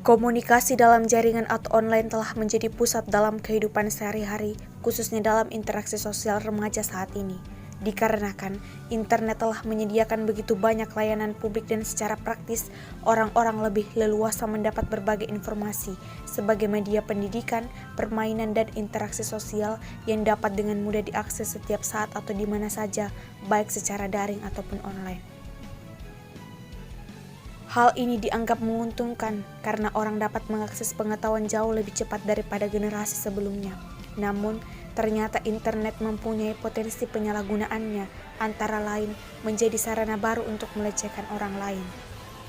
Komunikasi dalam jaringan atau online telah menjadi pusat dalam kehidupan sehari-hari, khususnya dalam interaksi sosial remaja saat ini. Dikarenakan internet telah menyediakan begitu banyak layanan publik dan secara praktis, orang-orang lebih leluasa mendapat berbagai informasi sebagai media pendidikan, permainan, dan interaksi sosial yang dapat dengan mudah diakses setiap saat atau di mana saja, baik secara daring ataupun online. Hal ini dianggap menguntungkan karena orang dapat mengakses pengetahuan jauh lebih cepat daripada generasi sebelumnya. Namun, ternyata internet mempunyai potensi penyalahgunaannya, antara lain menjadi sarana baru untuk melecehkan orang lain,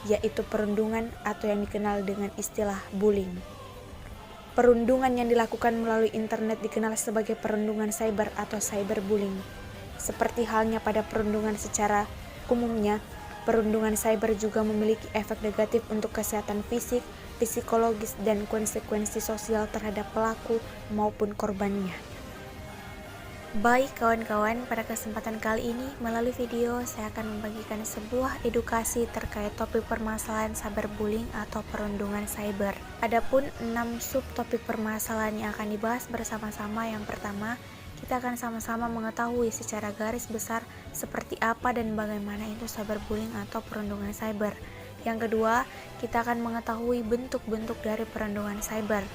yaitu perundungan atau yang dikenal dengan istilah bullying. Perundungan yang dilakukan melalui internet dikenal sebagai perundungan cyber atau cyberbullying. Seperti halnya pada perundungan secara umumnya, perundungan cyber juga memiliki efek negatif untuk kesehatan fisik, psikologis, dan konsekuensi sosial terhadap pelaku maupun korbannya. Baik kawan-kawan, pada kesempatan kali ini melalui video saya akan membagikan sebuah edukasi terkait topik permasalahan cyberbullying atau perundungan cyber. Adapun 6 subtopik permasalahan yang akan dibahas bersama-sama. Yang pertama, kita akan sama-sama mengetahui secara garis besar seperti apa dan bagaimana itu cyberbullying atau perundungan cyber. Yang kedua, kita akan mengetahui bentuk-bentuk dari perundungan cyber.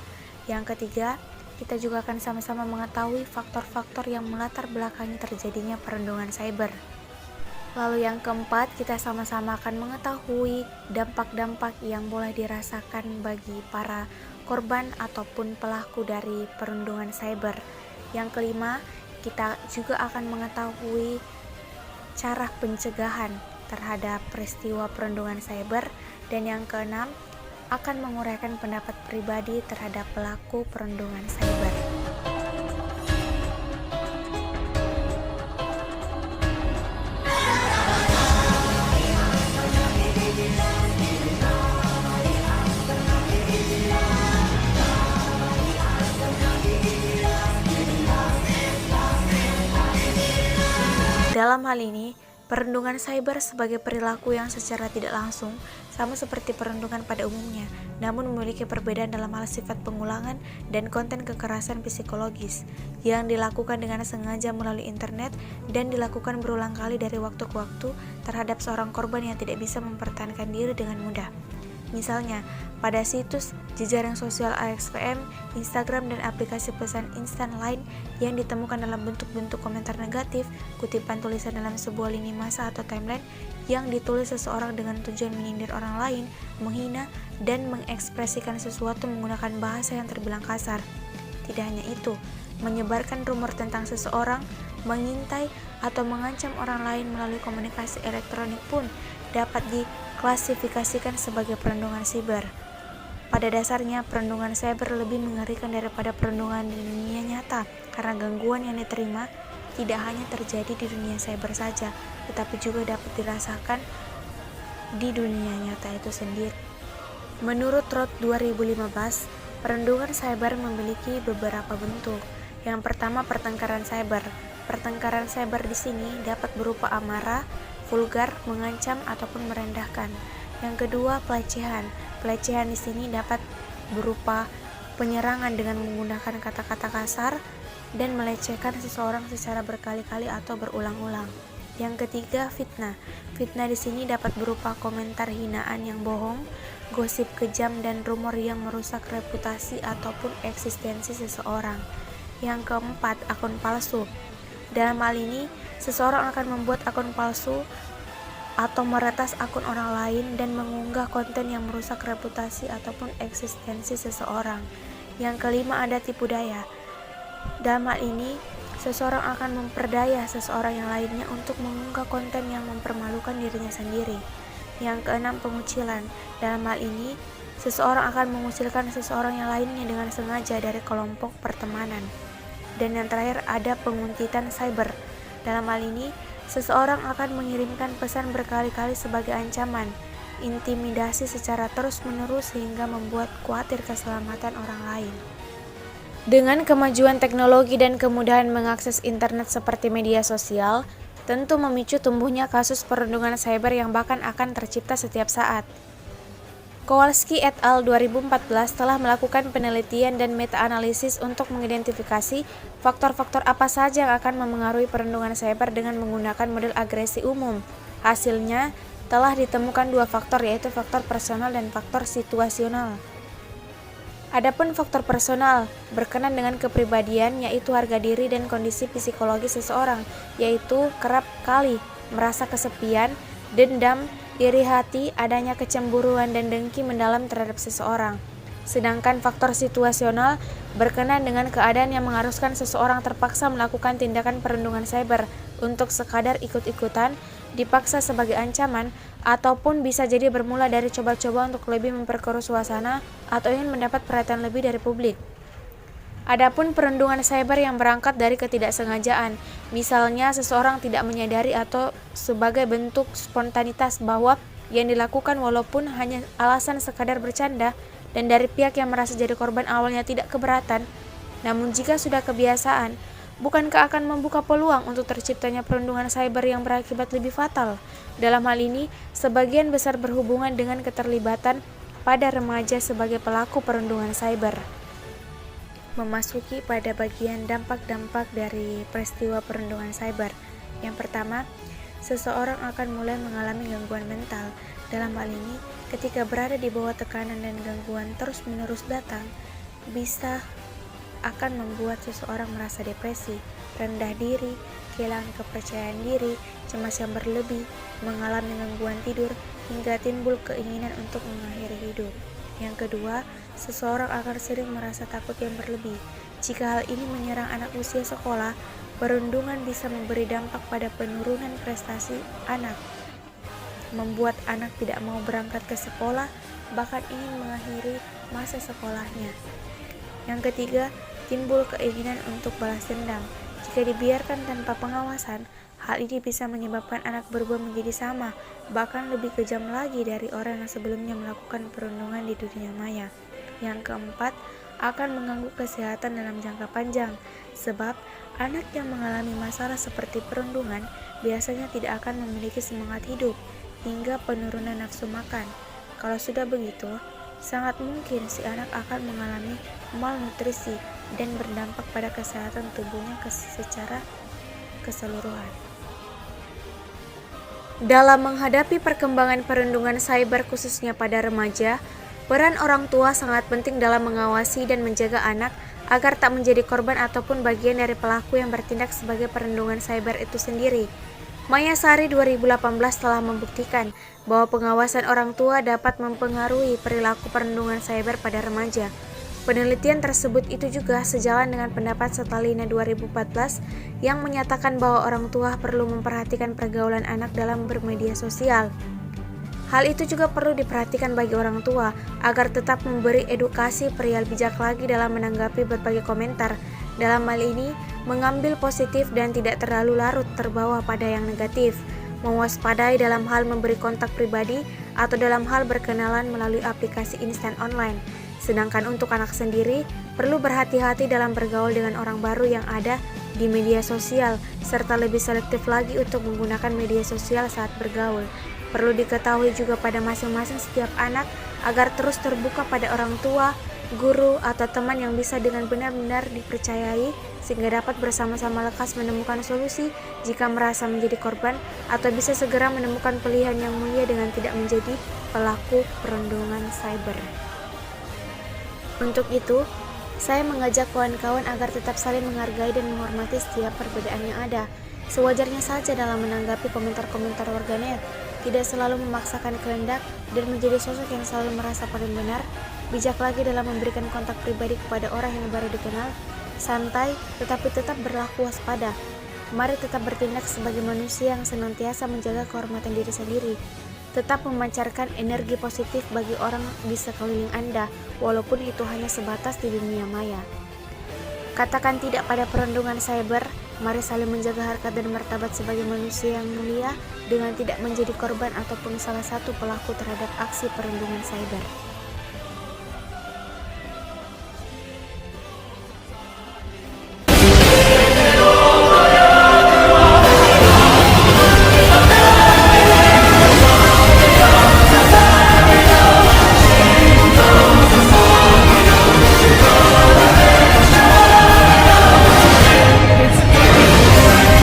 Yang ketiga, kita juga akan sama-sama mengetahui faktor-faktor yang melatar belakangi terjadinya perundungan cyber. Lalu yang keempat, kita sama-sama akan mengetahui dampak-dampak yang boleh dirasakan bagi para korban ataupun pelaku dari perundungan cyber. Yang kelima, kita juga akan mengetahui cara pencegahan terhadap peristiwa perundungan cyber. Dan yang keenam, akan menguraikan pendapat pribadi terhadap pelaku perundungan cyber. Dalam hal ini, perundungan cyber sebagai perilaku yang secara tidak langsung sama seperti perundungan pada umumnya, namun memiliki perbedaan dalam hal sifat pengulangan dan konten kekerasan psikologis yang dilakukan dengan sengaja melalui internet dan dilakukan berulang kali dari waktu ke waktu terhadap seorang korban yang tidak bisa mempertahankan diri dengan mudah. Misalnya, pada situs jejaring sosial AXPM, Instagram, dan aplikasi pesan instan lain yang ditemukan dalam bentuk-bentuk komentar negatif, kutipan tulisan dalam sebuah lini masa atau timeline yang ditulis seseorang dengan tujuan menyindir orang lain, menghina, dan mengekspresikan sesuatu menggunakan bahasa yang terbilang kasar. Tidak hanya itu, menyebarkan rumor tentang seseorang, mengintai, atau mengancam orang lain melalui komunikasi elektronik pun dapat diklasifikasikan sebagai perundungan cyber. Pada dasarnya, perundungan cyber lebih mengerikan daripada perundungan di dunia nyata karena gangguan yang diterima tidak hanya terjadi di dunia cyber saja, tetapi juga dapat dirasakan di dunia nyata itu sendiri. Menurut Roth 2015, perundungan cyber memiliki beberapa bentuk. Yang pertama, pertengkaran cyber. Pertengkaran cyber di sini dapat berupa amarah, vulgar, mengancam, ataupun merendahkan. Yang kedua, pelecehan. Pelecehan di sini dapat berupa penyerangan dengan menggunakan kata-kata kasar dan melecehkan seseorang secara berkali-kali atau berulang-ulang. Yang ketiga, fitnah. Fitnah di sini dapat berupa komentar hinaan yang bohong, gosip kejam, dan rumor yang merusak reputasi ataupun eksistensi seseorang. Yang keempat, akun palsu. Dalam hal ini, seseorang akan membuat akun palsu atau meretas akun orang lain dan mengunggah konten yang merusak reputasi ataupun eksistensi seseorang. Yang kelima, ada tipu daya. Dalam hal ini, seseorang akan memperdaya seseorang yang lainnya untuk mengunggah konten yang mempermalukan dirinya sendiri. Yang keenam, pengucilan. Dalam hal ini, seseorang akan mengucilkan seseorang yang lainnya dengan sengaja dari kelompok pertemanan. Dan yang terakhir, ada penguntitan cyber. Dalam hal ini, seseorang akan mengirimkan pesan berkali-kali sebagai ancaman, intimidasi secara terus-menerus sehingga membuat khawatir keselamatan orang lain. Dengan kemajuan teknologi dan kemudahan mengakses internet seperti media sosial, tentu memicu tumbuhnya kasus perundungan cyber yang bahkan akan tercipta setiap saat. Kowalski et al. 2014 telah melakukan penelitian dan meta-analisis untuk mengidentifikasi faktor-faktor apa saja yang akan memengaruhi perundungan cyber dengan menggunakan model agresi umum. Hasilnya, telah ditemukan dua faktor, yaitu faktor personal dan faktor situasional. Adapun faktor personal berkenaan dengan kepribadian, yaitu harga diri dan kondisi psikologis seseorang, yaitu kerap kali merasa kesepian, dendam, iri hati, adanya kecemburuan dan dengki mendalam terhadap seseorang. Sedangkan faktor situasional berkenaan dengan keadaan yang mengharuskan seseorang terpaksa melakukan tindakan perundungan cyber untuk sekadar ikut-ikutan, dipaksa sebagai ancaman, ataupun bisa jadi bermula dari coba-coba untuk lebih memperkeruh suasana atau ingin mendapat perhatian lebih dari publik. Adapun perundungan cyber yang berangkat dari ketidaksengajaan, misalnya seseorang tidak menyadari atau sebagai bentuk spontanitas bahwa yang dilakukan walaupun hanya alasan sekadar bercanda dan dari pihak yang merasa jadi korban awalnya tidak keberatan, namun jika sudah kebiasaan, bukankah akan membuka peluang untuk terciptanya perundungan cyber yang berakibat lebih fatal? Dalam hal ini, sebagian besar berhubungan dengan keterlibatan pada remaja sebagai pelaku perundungan cyber. Memasuki pada bagian dampak-dampak dari peristiwa perundungan cyber. Yang pertama, seseorang akan mulai mengalami gangguan mental. Dalam hal ini, ketika berada di bawah tekanan dan gangguan terus-menerus datang, bisa akan membuat seseorang merasa depresi, rendah diri, kehilangan kepercayaan diri, cemas yang berlebih, mengalami gangguan tidur, hingga timbul keinginan untuk mengakhiri hidup. Yang kedua, seseorang akan sering merasa takut yang berlebih. Jika hal ini menyerang anak usia sekolah, perundungan bisa memberi dampak pada penurunan prestasi anak, membuat anak tidak mau berangkat ke sekolah, bahkan ingin mengakhiri masa sekolahnya. Yang ketiga, timbul keinginan untuk balas dendam. Jika dibiarkan tanpa pengawasan, hal ini bisa menyebabkan anak berubah menjadi sama, bahkan lebih kejam lagi dari orang yang sebelumnya melakukan perundungan di dunia maya. Yang keempat, akan mengganggu kesehatan dalam jangka panjang, sebab anak yang mengalami masalah seperti perundungan biasanya tidak akan memiliki semangat hidup, hingga penurunan nafsu makan. Kalau sudah begitu, sangat mungkin si anak akan mengalami malnutrisi dan berdampak pada kesehatan tubuhnya secara keseluruhan. Dalam menghadapi perkembangan perundungan cyber khususnya pada remaja, peran orang tua sangat penting dalam mengawasi dan menjaga anak agar tak menjadi korban ataupun bagian dari pelaku yang bertindak sebagai perundungan cyber itu sendiri. Maya Sari 2018 telah membuktikan bahwa pengawasan orang tua dapat mempengaruhi perilaku perundungan cyber pada remaja. Penelitian tersebut itu juga sejalan dengan pendapat Setalina 2014 yang menyatakan bahwa orang tua perlu memperhatikan pergaulan anak dalam bermedia sosial. Hal itu juga perlu diperhatikan bagi orang tua agar tetap memberi edukasi perihal bijak lagi dalam menanggapi berbagai komentar. Dalam hal ini, mengambil positif dan tidak terlalu larut terbawa pada yang negatif, mewaspadai dalam hal memberi kontak pribadi atau dalam hal berkenalan melalui aplikasi instan online. Sedangkan untuk anak sendiri, perlu berhati-hati dalam bergaul dengan orang baru yang ada di media sosial, serta lebih selektif lagi untuk menggunakan media sosial saat bergaul. Perlu diketahui juga pada masing-masing setiap anak agar terus terbuka pada orang tua, guru, atau teman yang bisa dengan benar-benar dipercayai sehingga dapat bersama-sama lekas menemukan solusi jika merasa menjadi korban atau bisa segera menemukan pilihan yang mulia dengan tidak menjadi pelaku perundungan cyber. Untuk itu, saya mengajak kawan-kawan agar tetap saling menghargai dan menghormati setiap perbedaan yang ada. Sewajarnya saja dalam menanggapi komentar-komentar warganet, tidak selalu memaksakan kehendak dan menjadi sosok yang selalu merasa paling benar. Bijak lagi dalam memberikan kontak pribadi kepada orang yang baru dikenal. Santai, tetapi tetap berlaku waspada. Mari tetap bertindak sebagai manusia yang senantiasa menjaga kehormatan diri sendiri. Tetap memancarkan energi positif bagi orang di sekeliling Anda, walaupun itu hanya sebatas di dunia maya. Katakan tidak pada perundungan cyber. Mari saling menjaga harkat dan martabat sebagai manusia yang mulia dengan tidak menjadi korban ataupun salah satu pelaku terhadap aksi perundungan cyber.